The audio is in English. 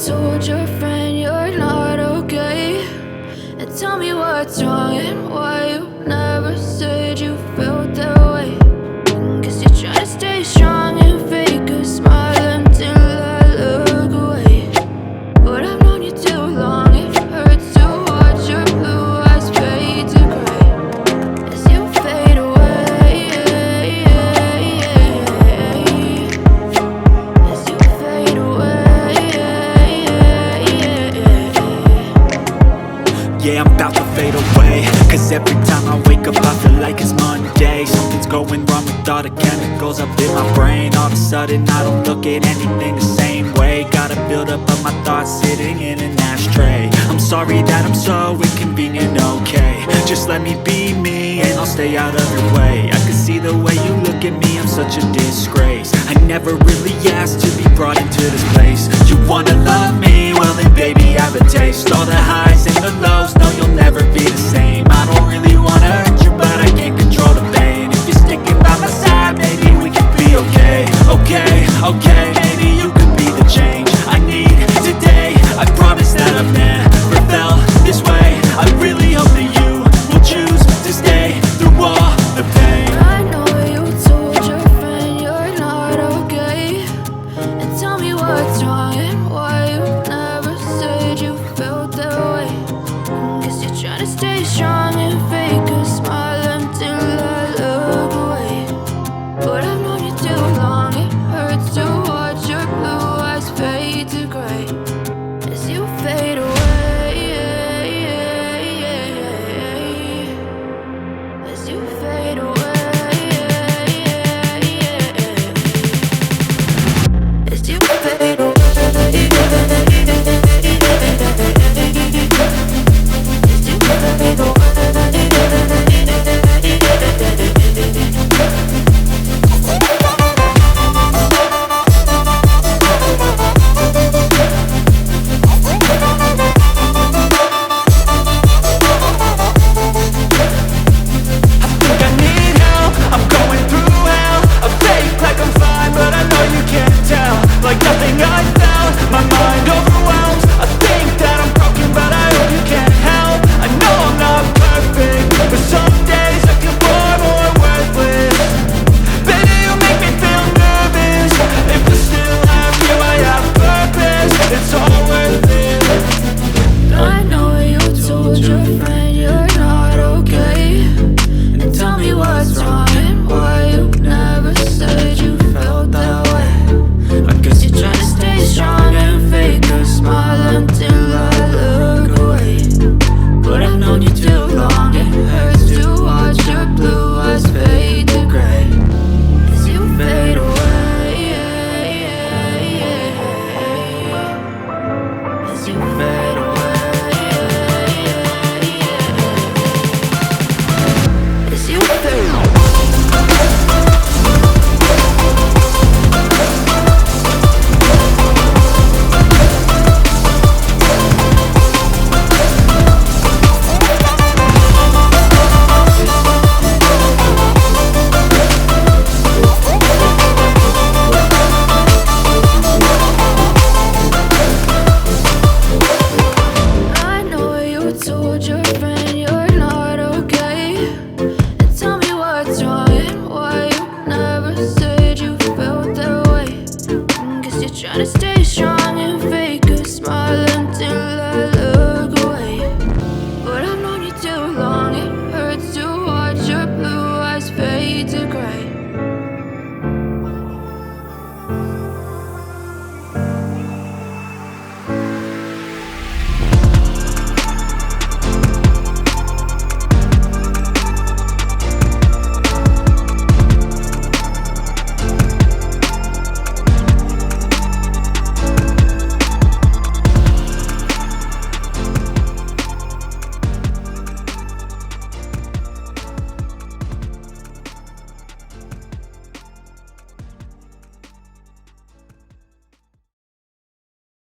told your friend you're not okay, and tell me what's wrong and why you never said you felt that way. Guess you're trying to stay strong and fake a smile until I look away. But I've known you too long, it hurts to watch your blue eyes fade to gray as you fade away, as you fade away. Yeah, I'm about to fade away, cause every time I wake up I feel like it's Monday. Something's going wrong with all the chemicals up in my brain. All of a sudden I don't look at anything the same way. Gotta build up of my thoughts sitting in an ashtray. I'm sorry that I'm so inconvenient, okay. Just let me be me and I'll stay out of your way. I can see the way you look at me, I'm such a disgrace. I never really asked to be brought into this place. You wanna love me? Well then baby have a taste. All the highs and the lows, no you'll never be the same. I don't really wanna hurt you but I can't control the pain. If you're sticking by my side, maybe we can be okay. Okay, okay, maybe you could be the change I need today. I promise that I've never felt this way. I really hope that you will choose to stay through all the pain. I know you told your friend you're not okay, and tell me what's wrong and why you never said you felt that way. Guess you're trying to stay strong